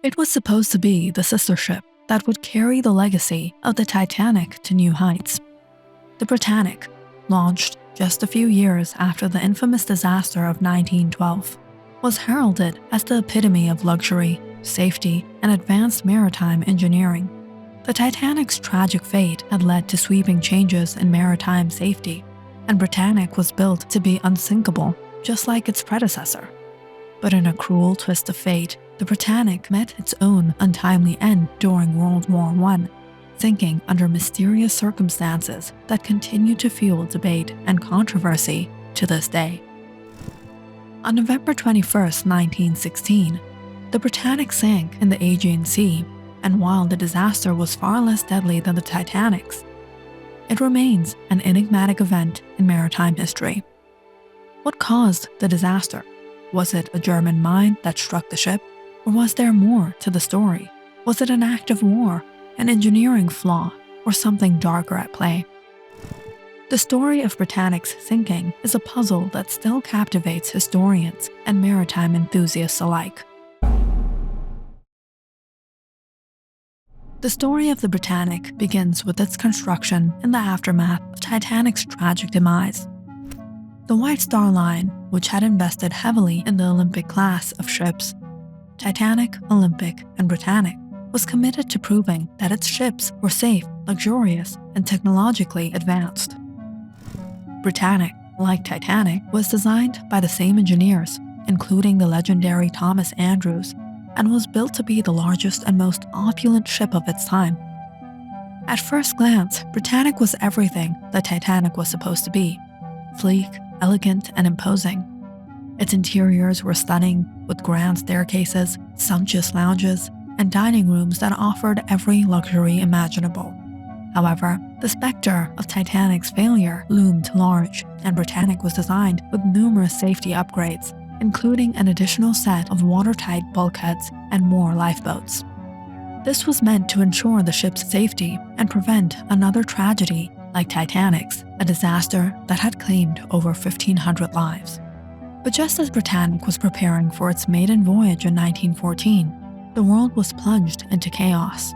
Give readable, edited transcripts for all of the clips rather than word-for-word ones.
It was supposed to be the sister ship that would carry the legacy of the Titanic to new heights. The Britannic, launched just a few years after the infamous disaster of 1912, was heralded as the epitome of luxury, safety, and advanced maritime engineering. The Titanic's tragic fate had led to sweeping changes in maritime safety, and Britannic was built to be unsinkable, just like its predecessor. But in a cruel twist of fate, the Britannic met its own untimely end during World War I, sinking under mysterious circumstances that continue to fuel debate and controversy to this day. On November 21, 1916, the Britannic sank in the Aegean Sea, and while the disaster was far less deadly than the Titanic's, it remains an enigmatic event in maritime history. What caused the disaster? Was it a German mine that struck the ship? Or was there more to the story? Was it an act of war, an engineering flaw, or something darker at play? The story of Britannic's sinking is a puzzle that still captivates historians and maritime enthusiasts alike. The story of the Britannic begins with its construction in the aftermath of Titanic's tragic demise. The White Star Line, which had invested heavily in the Olympic class of ships, Titanic, Olympic, and Britannic, was committed to proving that its ships were safe, luxurious, and technologically advanced. Britannic, like Titanic, was designed by the same engineers, including the legendary Thomas Andrews, and was built to be the largest and most opulent ship of its time. At first glance, Britannic was everything that Titanic was supposed to be: sleek, elegant, and imposing. Its interiors were stunning, with grand staircases, sumptuous lounges, and dining rooms that offered every luxury imaginable. However, the specter of Titanic's failure loomed large, and Britannic was designed with numerous safety upgrades, including an additional set of watertight bulkheads and more lifeboats. This was meant to ensure the ship's safety and prevent another tragedy like Titanic's, a disaster that had claimed over 1,500 lives. But just as Britannic was preparing for its maiden voyage in 1914, the world was plunged into chaos.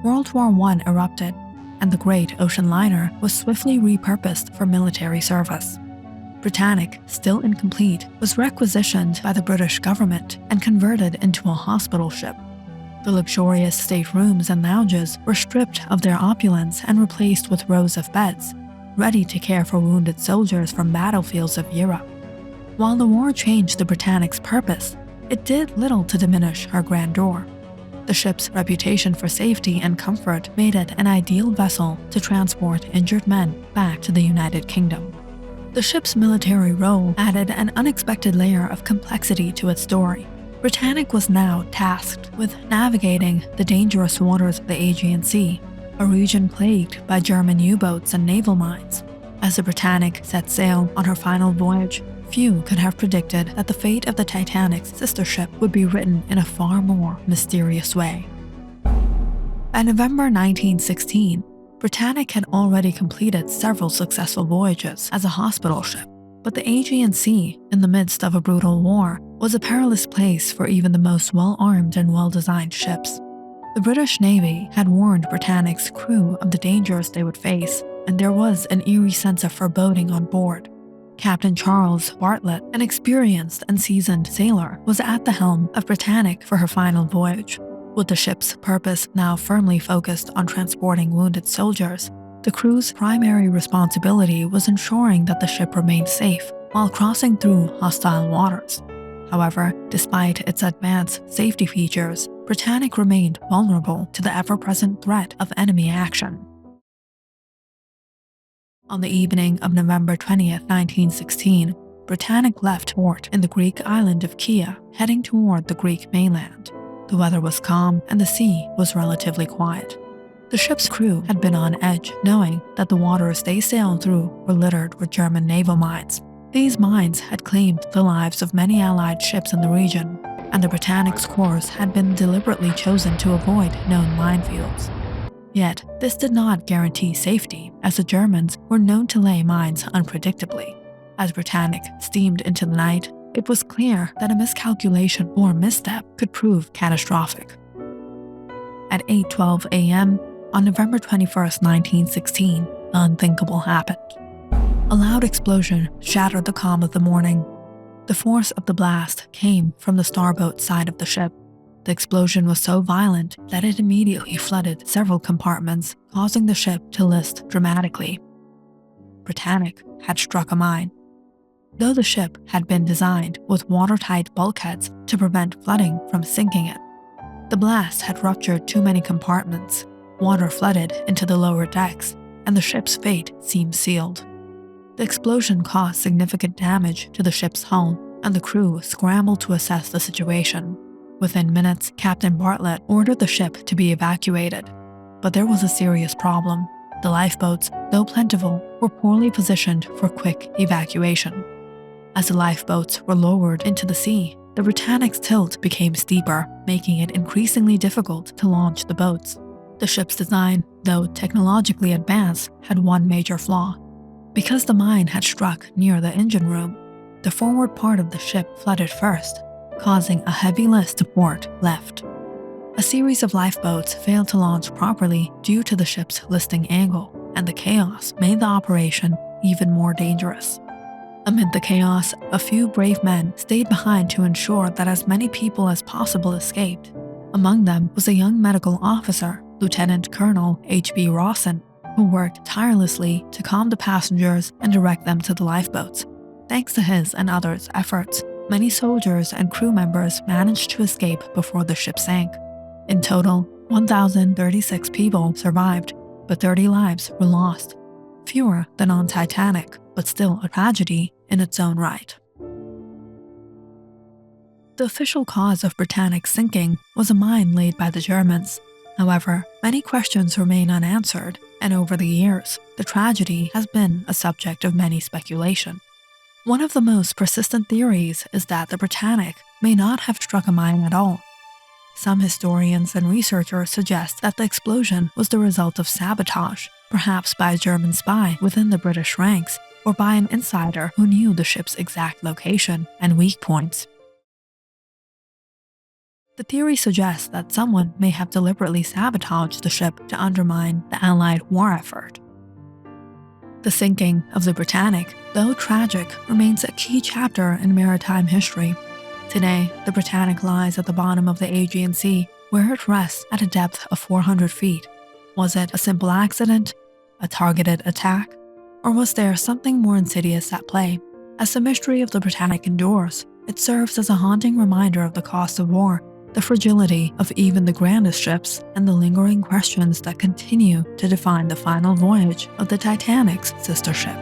World War I erupted, and the great ocean liner was swiftly repurposed for military service. Britannic, still incomplete, was requisitioned by the British government and converted into a hospital ship. The luxurious staterooms and lounges were stripped of their opulence and replaced with rows of beds, ready to care for wounded soldiers from battlefields of Europe. While the war changed the Britannic's purpose, it did little to diminish her grandeur. The ship's reputation for safety and comfort made it an ideal vessel to transport injured men back to the United Kingdom. The ship's military role added an unexpected layer of complexity to its story. Britannic was now tasked with navigating the dangerous waters of the Aegean Sea, a region plagued by German U-boats and naval mines. As the Britannic set sail on her final voyage, few could have predicted that the fate of the Titanic's sister ship would be written in a far more mysterious way. By November 1916, Britannic had already completed several successful voyages as a hospital ship, but the Aegean Sea, in the midst of a brutal war, was a perilous place for even the most well-armed and well-designed ships. The British Navy had warned Britannic's crew of the dangers they would face, and there was an eerie sense of foreboding on board. Captain Charles Bartlett, an experienced and seasoned sailor, was at the helm of Britannic for her final voyage. With the ship's purpose now firmly focused on transporting wounded soldiers, the crew's primary responsibility was ensuring that the ship remained safe while crossing through hostile waters. However, despite its advanced safety features, Britannic remained vulnerable to the ever-present threat of enemy action. On the evening of November 20, 1916, Britannic left port in the Greek island of Kea, heading toward the Greek mainland. The weather was calm and the sea was relatively quiet. The ship's crew had been on edge, knowing that the waters they sailed through were littered with German naval mines. These mines had claimed the lives of many Allied ships in the region, and the Britannic's course had been deliberately chosen to avoid known minefields. Yet, this did not guarantee safety, as the Germans were known to lay mines unpredictably. As Britannic steamed into the night, it was clear that a miscalculation or misstep could prove catastrophic. At 8:12 a.m. on November 21, 1916, the unthinkable happened. A loud explosion shattered the calm of the morning. The force of the blast came from the starboat side of the ship. The explosion was so violent that it immediately flooded several compartments, causing the ship to list dramatically. Britannic had struck a mine. Though the ship had been designed with watertight bulkheads to prevent flooding from sinking it, the blast had ruptured too many compartments, water flooded into the lower decks, and the ship's fate seemed sealed. The explosion caused significant damage to the ship's hull, and the crew scrambled to assess the situation. Within minutes, Captain Bartlett ordered the ship to be evacuated. But there was a serious problem. The lifeboats, though plentiful, were poorly positioned for quick evacuation. As the lifeboats were lowered into the sea, the Britannic's tilt became steeper, making it increasingly difficult to launch the boats. The ship's design, though technologically advanced, had one major flaw. Because the mine had struck near the engine room, the forward part of the ship flooded first, causing a heavy list to port left. A series of lifeboats failed to launch properly due to the ship's listing angle, and the chaos made the operation even more dangerous. Amid the chaos, a few brave men stayed behind to ensure that as many people as possible escaped. Among them was a young medical officer, Lieutenant Colonel H.B. Rawson, who worked tirelessly to calm the passengers and direct them to the lifeboats. Thanks to his and others' efforts, many soldiers and crew members managed to escape before the ship sank. In total, 1,036 people survived, but 30 lives were lost. Fewer than on Titanic, but still a tragedy in its own right. The official cause of Britannic's sinking was a mine laid by the Germans. However, many questions remain unanswered, and over the years, the tragedy has been a subject of many speculation. One of the most persistent theories is that the Britannic may not have struck a mine at all. Some historians and researchers suggest that the explosion was the result of sabotage, perhaps by a German spy within the British ranks, or by an insider who knew the ship's exact location and weak points. The theory suggests that someone may have deliberately sabotaged the ship to undermine the Allied war effort. The sinking of the Britannic, though tragic, remains a key chapter in maritime history. Today, the Britannic lies at the bottom of the Aegean Sea, where it rests at a depth of 400 feet. Was it a simple accident, a targeted attack, or was there something more insidious at play? As the mystery of the Britannic endures, it serves as a haunting reminder of the cost of war, the fragility of even the grandest ships, and the lingering questions that continue to define the final voyage of the Titanic's sister ship.